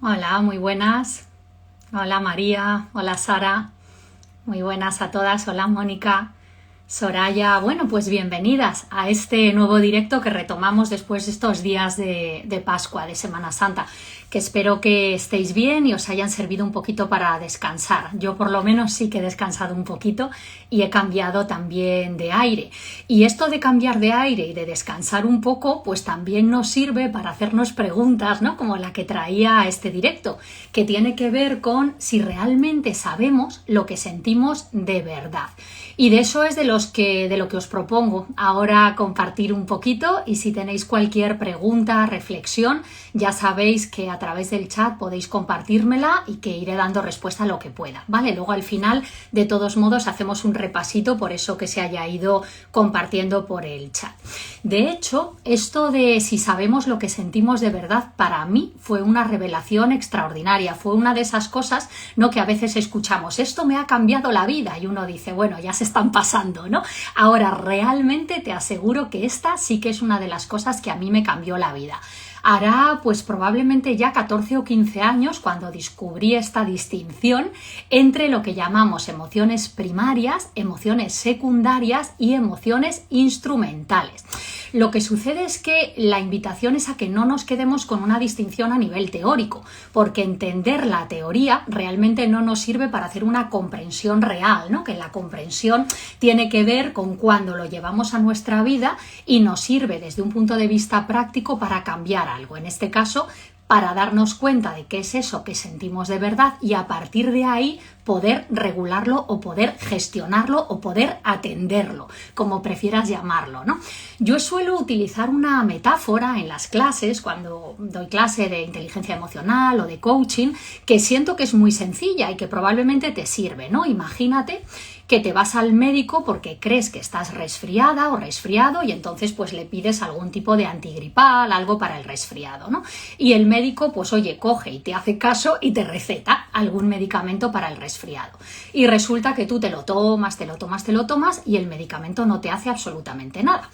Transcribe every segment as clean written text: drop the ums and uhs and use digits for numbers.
Hola, muy buenas. Hola María, hola Sara. Muy buenas a todas. Hola Mónica, Soraya. Bueno, pues bienvenidas a este nuevo directo que retomamos después de estos días de Pascua, de Semana Santa, que espero que estéis bien y os hayan servido un poquito para descansar. Yo por lo menos sí que he descansado un poquito y he cambiado también de aire. Y esto de cambiar de aire y de descansar un poco, pues también nos sirve para hacernos preguntas, ¿no? Como la que traía este directo, que tiene que ver con si realmente sabemos lo que sentimos de verdad. Y de eso es de lo que os propongo ahora compartir un poquito, y si tenéis cualquier pregunta, reflexión, ya sabéis que a través del chat podéis compartírmela y que iré dando respuesta a lo que pueda, ¿vale? Luego al final, de todos modos, hacemos un repasito por eso que se haya ido compartiendo por el chat. De hecho, esto de si sabemos lo que sentimos de verdad, para mí fue una revelación extraordinaria. Fue una de esas cosas, ¿no?, que a veces escuchamos, esto me ha cambiado la vida, y uno dice, bueno, ya se están pasando, ¿no? Ahora, realmente te aseguro que esta sí que es una de las cosas que a mí me cambió la vida. Hará pues probablemente ya 14 o 15 años cuando descubrí esta distinción entre lo que llamamos emociones primarias, emociones secundarias y emociones instrumentales. Lo que sucede es que la invitación es a que no nos quedemos con una distinción a nivel teórico, porque entender la teoría realmente no nos sirve para hacer una comprensión real, ¿no? Que la comprensión tiene que ver con cuando lo llevamos a nuestra vida y nos sirve desde un punto de vista práctico para cambiar algo. En este caso, para darnos cuenta de qué es eso que sentimos de verdad y a partir de ahí poder regularlo o poder gestionarlo o poder atenderlo, como prefieras llamarlo, ¿no? Yo suelo utilizar una metáfora en las clases, cuando doy clase de inteligencia emocional o de coaching, que siento que es muy sencilla y que probablemente te sirve, ¿no? Imagínate que te vas al médico porque crees que estás resfriada o resfriado y entonces pues le pides algún tipo de antigripal, algo para el resfriado, ¿no? Y el médico pues oye, coge y te hace caso y te receta algún medicamento para el resfriado. Y resulta que tú te lo tomas y el medicamento no te hace absolutamente nada.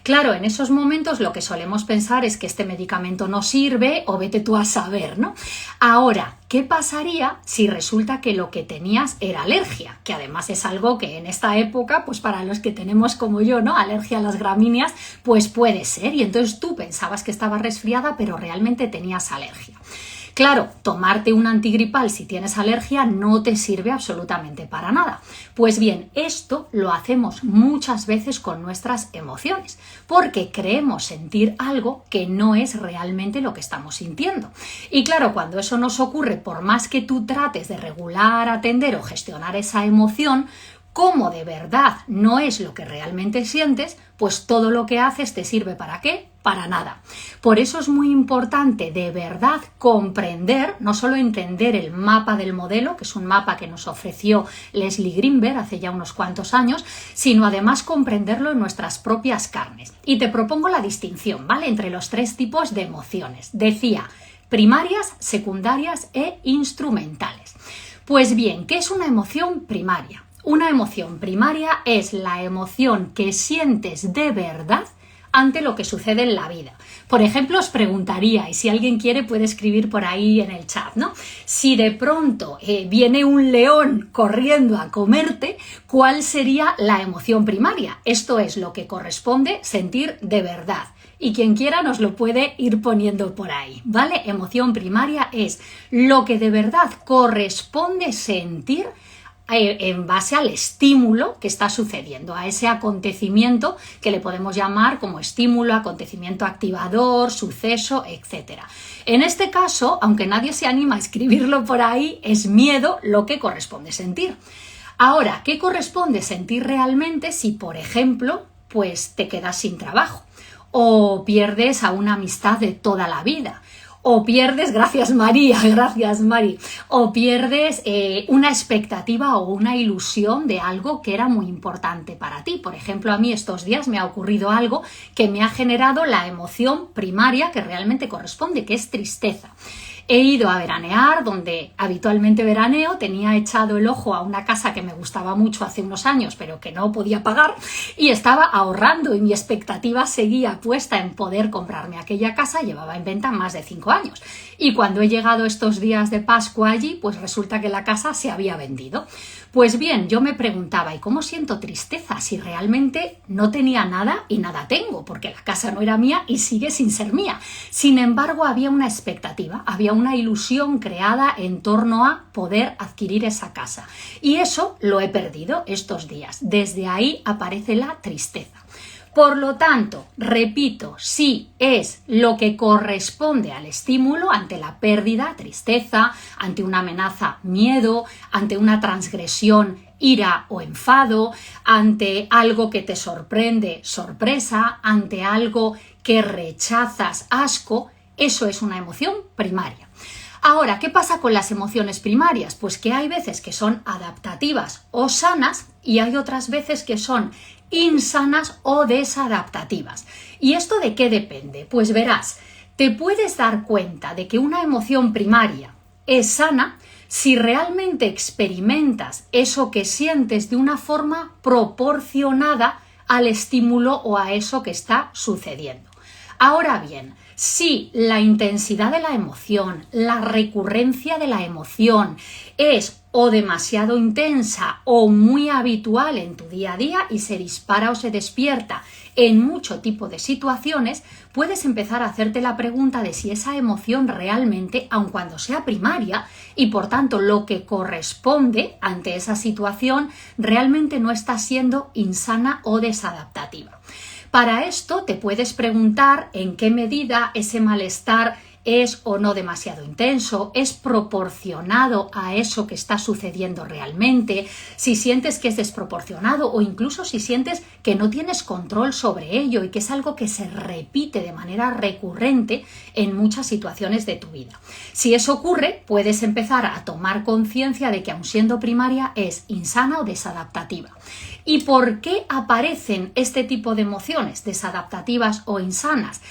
Claro, en esos momentos lo que solemos pensar es que este medicamento no sirve o vete tú a saber, ¿no? Ahora, ¿qué pasaría si resulta que lo que tenías era alergia? Que además es algo que en esta época, pues para los que tenemos como yo, ¿no?, alergia a las gramíneas, pues puede ser. Y entonces tú pensabas que estabas resfriada, pero realmente tenías alergia. Claro, tomarte un antigripal si tienes alergia no te sirve absolutamente para nada. Pues bien, esto lo hacemos muchas veces con nuestras emociones, porque creemos sentir algo que no es realmente lo que estamos sintiendo. Y claro, cuando eso nos ocurre, por más que tú trates de regular, atender o gestionar esa emoción, como de verdad no es lo que realmente sientes, pues todo lo que haces te sirve ¿para qué? Para nada. Por eso es muy importante de verdad comprender, no solo entender el mapa del modelo, que es un mapa que nos ofreció Leslie Greenberg hace ya unos cuantos años, sino además comprenderlo en nuestras propias carnes. Y te propongo la distinción, ¿vale?, entre los tres tipos de emociones. Decía, primarias, secundarias e instrumentales. Pues bien, ¿qué es una emoción primaria? Una emoción primaria es la emoción que sientes de verdad ante lo que sucede en la vida. Por ejemplo, os preguntaría, y si alguien quiere puede escribir por ahí en el chat, ¿no? Si de pronto viene un león corriendo a comerte, ¿cuál sería la emoción primaria? Esto es lo que corresponde sentir de verdad. Y quien quiera nos lo puede ir poniendo por ahí, ¿vale? Emoción primaria es lo que de verdad corresponde sentir en base al estímulo que está sucediendo, a ese acontecimiento que le podemos llamar como estímulo, acontecimiento activador, suceso, etc. En este caso, aunque nadie se anima a escribirlo por ahí, es miedo lo que corresponde sentir. Ahora, ¿qué corresponde sentir realmente si, por ejemplo, pues te quedas sin trabajo o pierdes a una amistad de toda la vida? O pierdes, gracias María, gracias Mari, o pierdes una expectativa o una ilusión de algo que era muy importante para ti. Por ejemplo, a mí estos días me ha ocurrido algo que me ha generado la emoción primaria que realmente corresponde, que es tristeza. He ido a veranear donde habitualmente veraneo, tenía echado el ojo a una casa que me gustaba mucho hace unos años, pero que no podía pagar, y estaba ahorrando y mi expectativa seguía puesta en poder comprarme aquella casa. Llevaba en venta más de 5 años. Y cuando he llegado estos días de Pascua allí, pues resulta que la casa se había vendido. Pues bien, yo me preguntaba, ¿y cómo siento tristeza si realmente no tenía nada y nada tengo? Porque la casa no era mía y sigue sin ser mía. Sin embargo, había una expectativa, había una ilusión creada en torno a poder adquirir esa casa. Y eso lo he perdido estos días. Desde ahí aparece la tristeza. Por lo tanto, repito, si es lo que corresponde al estímulo ante la pérdida, tristeza, ante una amenaza, miedo, ante una transgresión, ira o enfado, ante algo que te sorprende, sorpresa, ante algo que rechazas, asco, eso es una emoción primaria. Ahora, ¿qué pasa con las emociones primarias? Pues que hay veces que son adaptativas o sanas y hay otras veces que son insanas o desadaptativas. ¿Y esto de qué depende? Pues verás, te puedes dar cuenta de que una emoción primaria es sana si realmente experimentas eso que sientes de una forma proporcionada al estímulo o a eso que está sucediendo. Ahora bien, si la intensidad de la emoción, la recurrencia de la emoción es o demasiado intensa o muy habitual en tu día a día y se dispara o se despierta en mucho tipo de situaciones, puedes empezar a hacerte la pregunta de si esa emoción realmente, aun cuando sea primaria y por tanto lo que corresponde ante esa situación, realmente no está siendo insana o desadaptativa. Para esto te puedes preguntar en qué medida ese malestar es o no demasiado intenso, es proporcionado a eso que está sucediendo realmente, si sientes que es desproporcionado o incluso si sientes que no tienes control sobre ello y que es algo que se repite de manera recurrente en muchas situaciones de tu vida. Si eso ocurre, puedes empezar a tomar conciencia de que aun siendo primaria es insana o desadaptativa. ¿Y por qué aparecen este tipo de emociones desadaptativas o insanas?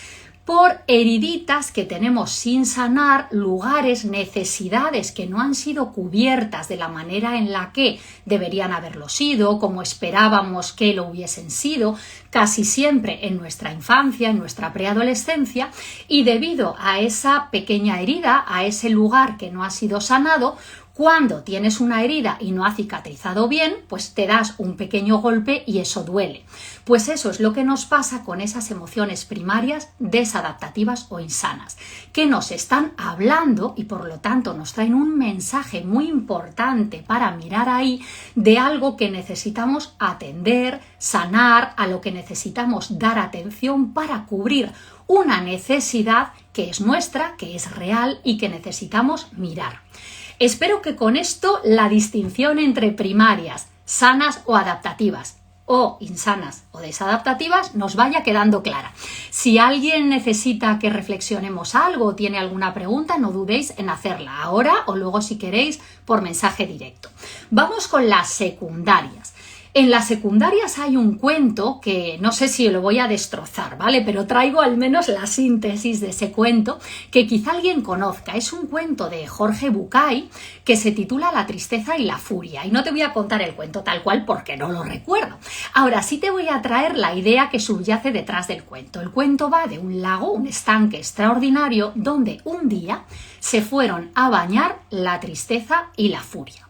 Por heriditas que tenemos sin sanar, lugares, necesidades que no han sido cubiertas de la manera en la que deberían haberlo sido, como esperábamos que lo hubiesen sido, casi siempre en nuestra infancia, en nuestra preadolescencia, y debido a esa pequeña herida, a ese lugar que no ha sido sanado, cuando tienes una herida y no ha cicatrizado bien, pues te das un pequeño golpe y eso duele. Pues eso es lo que nos pasa con esas emociones primarias desadaptativas o insanas, que nos están hablando y por lo tanto nos traen un mensaje muy importante para mirar ahí de algo que necesitamos atender, sanar, a lo que necesitamos dar atención para cubrir una necesidad que es nuestra, que es real y que necesitamos mirar. Espero que con esto la distinción entre primarias, sanas o adaptativas, o insanas o desadaptativas nos vaya quedando clara. Si alguien necesita que reflexionemos algo o tiene alguna pregunta, no dudéis en hacerla ahora o luego si queréis por mensaje directo. Vamos con las secundarias. En las secundarias hay un cuento que no sé si lo voy a destrozar, ¿vale? Pero traigo al menos la síntesis de ese cuento que quizá alguien conozca. Es un cuento de Jorge Bucay que se titula La tristeza y la furia. Y no te voy a contar el cuento tal cual porque no lo recuerdo. Ahora sí te voy a traer la idea que subyace detrás del cuento. El cuento va de un lago, un estanque extraordinario, donde un día se fueron a bañar la tristeza y la furia.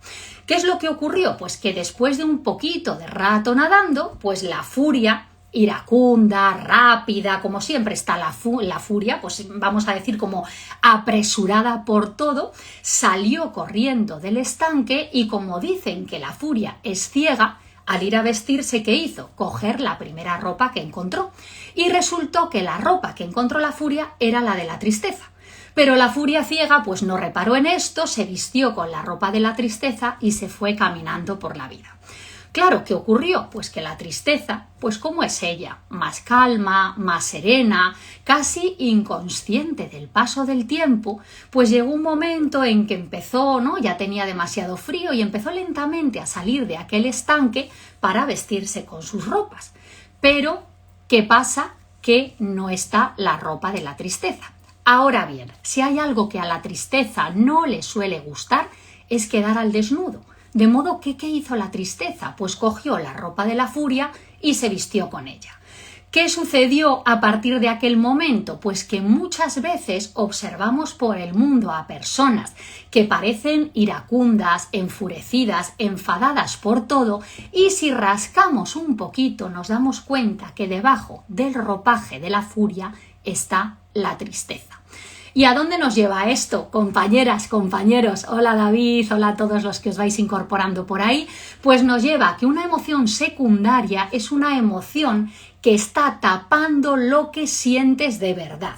¿Qué es lo que ocurrió? Pues que después de un poquito de rato nadando, pues la furia, iracunda, rápida, como siempre está la furia, pues vamos a decir como apresurada por todo, salió corriendo del estanque y como dicen que la furia es ciega, al ir a vestirse, ¿qué hizo? Coger la primera ropa que encontró. Y resultó que la ropa que encontró la furia era la de la tristeza. Pero la furia ciega pues no reparó en esto, se vistió con la ropa de la tristeza y se fue caminando por la vida. Claro, ¿qué ocurrió? Pues que la tristeza, pues ¿cómo es ella? Más calma, más serena, casi inconsciente del paso del tiempo, pues llegó un momento en que empezó, ¿no? Ya tenía demasiado frío y empezó lentamente a salir de aquel estanque para vestirse con sus ropas. Pero, ¿qué pasa? Que no está la ropa de la tristeza. Ahora bien, si hay algo que a la tristeza no le suele gustar, es quedar al desnudo. De modo que, ¿qué hizo la tristeza? Pues cogió la ropa de la furia y se vistió con ella. ¿Qué sucedió a partir de aquel momento? Pues que muchas veces observamos por el mundo a personas que parecen iracundas, enfurecidas, enfadadas por todo, y si rascamos un poquito nos damos cuenta que debajo del ropaje de la furia está la tristeza. ¿Y a dónde nos lleva esto, compañeras, compañeros? Hola David, hola a todos los que os vais incorporando por ahí. Pues nos lleva a que una emoción secundaria es una emoción que está tapando lo que sientes de verdad.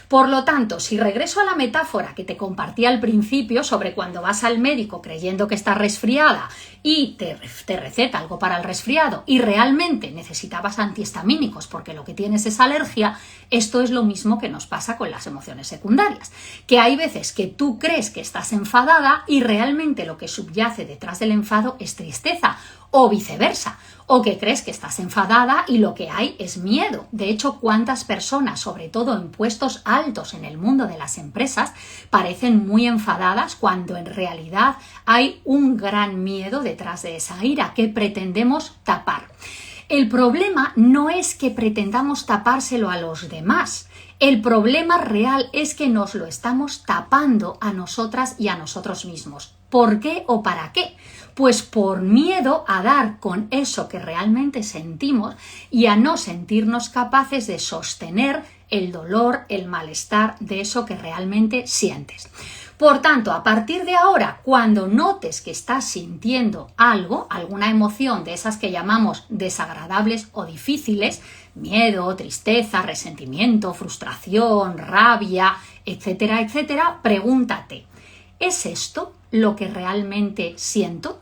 Por lo tanto, si regreso a la metáfora que te compartí al principio sobre cuando vas al médico creyendo que estás resfriada y te receta algo para el resfriado y realmente necesitabas antihistamínicos porque lo que tienes es alergia, esto es lo mismo que nos pasa con las emociones secundarias, que hay veces que tú crees que estás enfadada y realmente lo que subyace detrás del enfado es tristeza, o viceversa, o que crees que estás enfadada y lo que hay es miedo. De hecho, ¿cuántas personas, sobre todo en puestos altos en el mundo de las empresas, parecen muy enfadadas cuando en realidad hay un gran miedo detrás de esa ira que pretendemos tapar? El problema no es que pretendamos tapárselo a los demás. El problema real es que nos lo estamos tapando a nosotras y a nosotros mismos. ¿Por qué o para qué? Pues por miedo a dar con eso que realmente sentimos y a no sentirnos capaces de sostener el dolor, el malestar de eso que realmente sientes. Por tanto, a partir de ahora, cuando notes que estás sintiendo algo, alguna emoción de esas que llamamos desagradables o difíciles, miedo, tristeza, resentimiento, frustración, rabia, etcétera, etcétera, pregúntate, ¿es esto lo que realmente siento?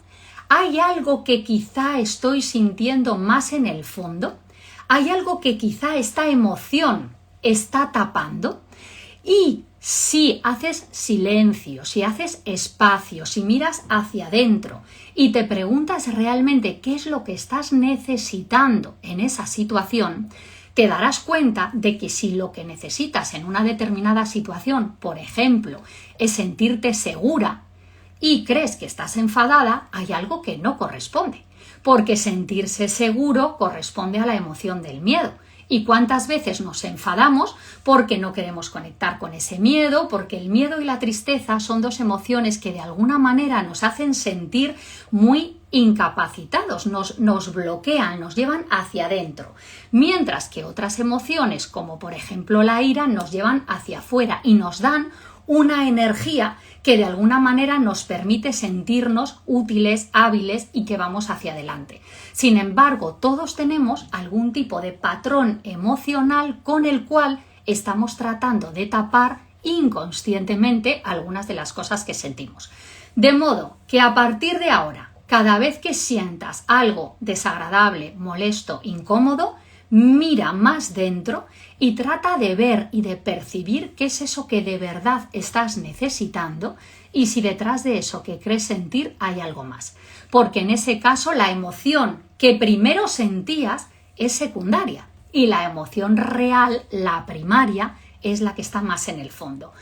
¿Hay algo que quizá estoy sintiendo más en el fondo? ¿Hay algo que quizá esta emoción está tapando? Y si haces silencio, si haces espacio, si miras hacia adentro y te preguntas realmente qué es lo que estás necesitando en esa situación, te darás cuenta de que si lo que necesitas en una determinada situación, por ejemplo, es sentirte segura y crees que estás enfadada, hay algo que no corresponde, porque sentirse seguro corresponde a la emoción del miedo. ¿Y cuántas veces nos enfadamos porque no queremos conectar con ese miedo? Porque el miedo y la tristeza son dos emociones que de alguna manera nos hacen sentir muy incapacitados, nos bloquean, nos llevan hacia adentro. Mientras que otras emociones, como por ejemplo la ira, nos llevan hacia afuera y nos dan una energía que de alguna manera nos permite sentirnos útiles, hábiles y que vamos hacia adelante. Sin embargo, todos tenemos algún tipo de patrón emocional con el cual estamos tratando de tapar inconscientemente algunas de las cosas que sentimos. De modo que a partir de ahora, cada vez que sientas algo desagradable, molesto, incómodo, mira más dentro y trata de ver y de percibir qué es eso que de verdad estás necesitando y si detrás de eso que crees sentir hay algo más. Porque en ese caso la emoción que primero sentías es secundaria y la emoción real, la primaria, es la que está más en el fondo.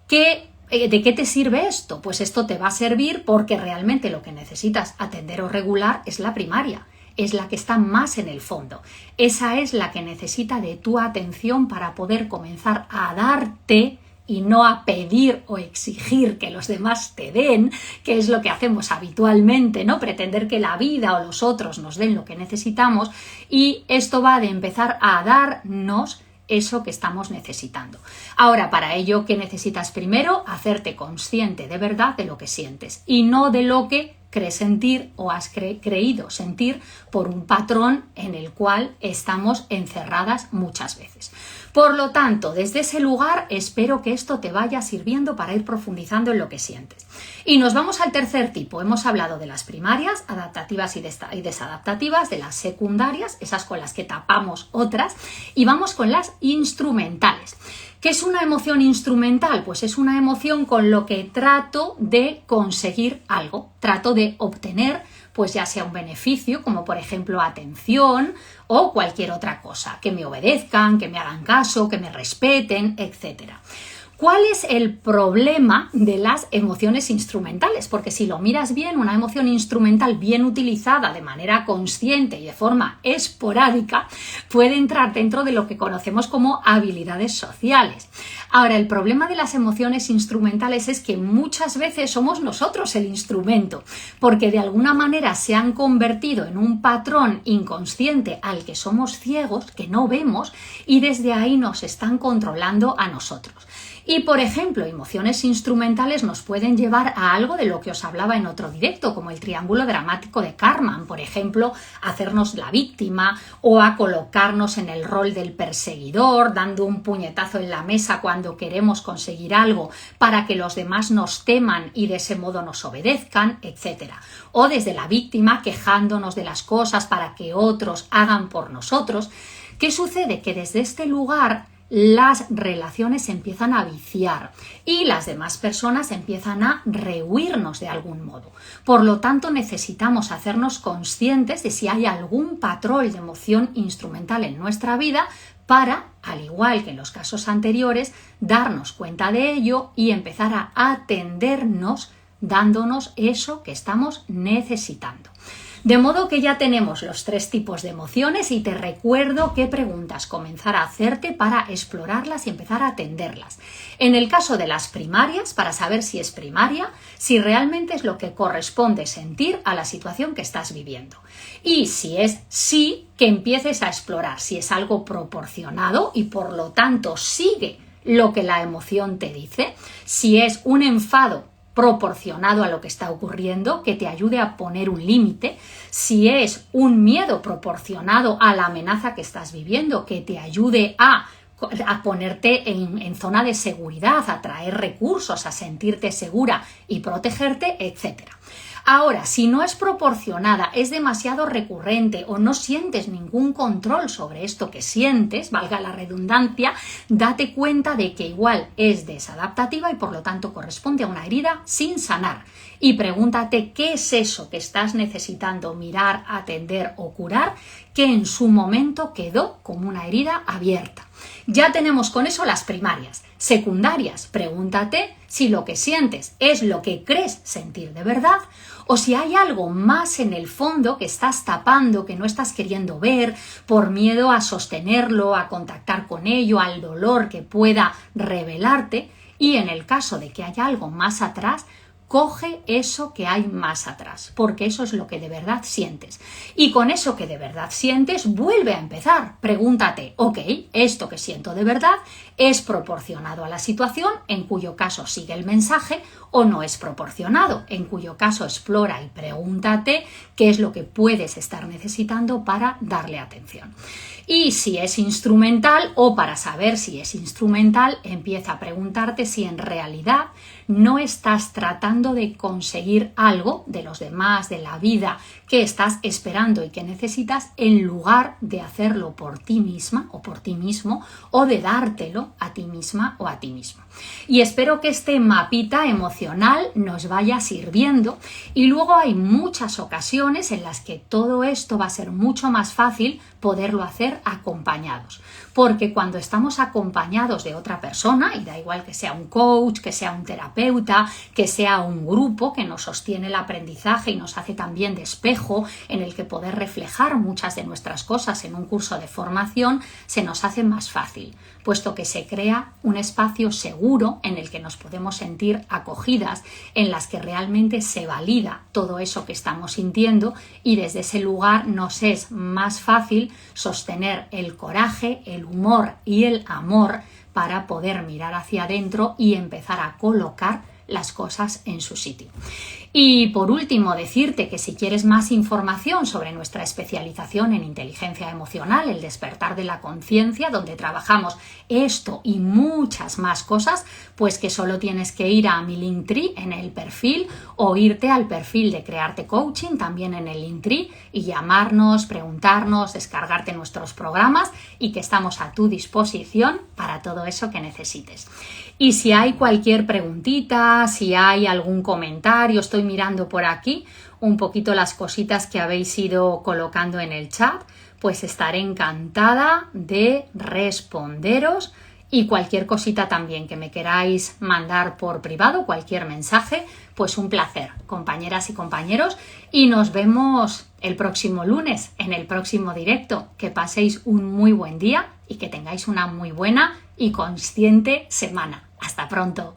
¿De qué te sirve esto? Pues esto te va a servir porque realmente lo que necesitas atender o regular es la primaria. Es la que está más en el fondo. Esa es la que necesita de tu atención para poder comenzar a darte y no a pedir o exigir que los demás te den, que es lo que hacemos habitualmente, ¿no? Pretender que la vida o los otros nos den lo que necesitamos, y esto va de empezar a darnos eso que estamos necesitando. Ahora, para ello, ¿qué necesitas primero? Hacerte consciente de verdad de lo que sientes y no de lo que crees sentir o has creído sentir por un patrón en el cual estamos encerradas muchas veces. Por lo tanto, desde ese lugar espero que esto te vaya sirviendo para ir profundizando en lo que sientes. Y nos vamos al tercer tipo. Hemos hablado de las primarias, adaptativas y desadaptativas, de las secundarias, esas con las que tapamos otras, y vamos con las instrumentales. ¿Qué es una emoción instrumental? Pues es una emoción con lo que trato de conseguir algo, trato de obtener, pues ya sea un beneficio, como por ejemplo atención o cualquier otra cosa, que me obedezcan, que me hagan caso, que me respeten, etc. ¿Cuál es el problema de las emociones instrumentales? Porque si lo miras bien, una emoción instrumental bien utilizada de manera consciente y de forma esporádica puede entrar dentro de lo que conocemos como habilidades sociales. Ahora, el problema de las emociones instrumentales es que muchas veces somos nosotros el instrumento, porque de alguna manera se han convertido en un patrón inconsciente al que somos ciegos, que no vemos, y desde ahí nos están controlando a nosotros. Y, por ejemplo, emociones instrumentales nos pueden llevar a algo de lo que os hablaba en otro directo, como el triángulo dramático de Karman, por ejemplo, hacernos la víctima o a colocarnos en el rol del perseguidor, dando un puñetazo en la mesa cuando queremos conseguir algo para que los demás nos teman y de ese modo nos obedezcan, etc. O desde la víctima quejándonos de las cosas para que otros hagan por nosotros. ¿Qué sucede? Que desde este lugar las relaciones empiezan a viciar y las demás personas empiezan a rehuirnos de algún modo. Por lo tanto, necesitamos hacernos conscientes de si hay algún patrón de emoción instrumental en nuestra vida para, al igual que en los casos anteriores, darnos cuenta de ello y empezar a atendernos dándonos eso que estamos necesitando. De modo que ya tenemos los 3 tipos de emociones y te recuerdo qué preguntas comenzar a hacerte para explorarlas y empezar a atenderlas. En el caso de las primarias, para saber si es primaria, si realmente es lo que corresponde sentir a la situación que estás viviendo. Y si es sí, que empieces a explorar si es algo proporcionado y por lo tanto sigue lo que la emoción te dice, si es un enfado proporcionado a lo que está ocurriendo, que te ayude a poner un límite, si es un miedo proporcionado a la amenaza que estás viviendo, que te ayude a ponerte en zona de seguridad, a traer recursos, a sentirte segura y protegerte, etc. Ahora, si no es proporcionada, es demasiado recurrente o no sientes ningún control sobre esto que sientes, valga la redundancia, date cuenta de que igual es desadaptativa y por lo tanto corresponde a una herida sin sanar. Y pregúntate qué es eso que estás necesitando mirar, atender o curar que en su momento quedó como una herida abierta. Ya tenemos con eso las primarias. Secundarias, pregúntate si lo que sientes es lo que crees sentir de verdad o si hay algo más en el fondo que estás tapando, que no estás queriendo ver por miedo a sostenerlo, a contactar con ello, al dolor que pueda revelarte. Y en el caso de que haya algo más atrás, coge eso que hay más atrás, porque eso es lo que de verdad sientes. Y con eso que de verdad sientes, vuelve a empezar. Pregúntate, ok, esto que siento de verdad es proporcionado a la situación, en cuyo caso sigue el mensaje, o no es proporcionado, en cuyo caso explora y pregúntate qué es lo que puedes estar necesitando para darle atención. Y si es instrumental, o para saber si es instrumental, empieza a preguntarte si en realidad no estás tratando de conseguir algo de los demás, de la vida que estás esperando y que necesitas, en lugar de hacerlo por ti misma o por ti mismo, o de dártelo a ti misma o a ti mismo. Y espero que este mapita emocional nos vaya sirviendo, y luego hay muchas ocasiones en las que todo esto va a ser mucho más fácil poderlo hacer acompañados, porque cuando estamos acompañados de otra persona, y da igual que sea un coach, que sea un terapeuta, que sea un grupo que nos sostiene el aprendizaje y nos hace también de espejo en el que poder reflejar muchas de nuestras cosas en un curso de formación, se nos hace más fácil, puesto que se crea un espacio seguro en el que nos podemos sentir acogidas, en las que realmente se valida todo eso que estamos sintiendo, y desde ese lugar nos es más fácil sostener el coraje, el humor y el amor para poder mirar hacia adentro y empezar a colocar las cosas en su sitio. Y por último, decirte que si quieres más información sobre nuestra especialización en inteligencia emocional, el despertar de la conciencia, donde trabajamos esto y muchas más cosas, pues que solo tienes que ir a mi Linktree en el perfil, o irte al perfil de Crearte Coaching también en el Linktree, y llamarnos, preguntarnos, descargarte nuestros programas, y que estamos a tu disposición para todo eso que necesites. Y si hay cualquier preguntita, si hay algún comentario, estoy mirando por aquí un poquito las cositas que habéis ido colocando en el chat, pues estaré encantada de responderos Y cualquier cosita también que me queráis mandar por privado, cualquier mensaje, pues un placer, compañeras y compañeros. Y nos vemos el próximo lunes en el próximo directo. Que paséis un muy buen día y que tengáis una muy buena y consciente semana. Hasta pronto.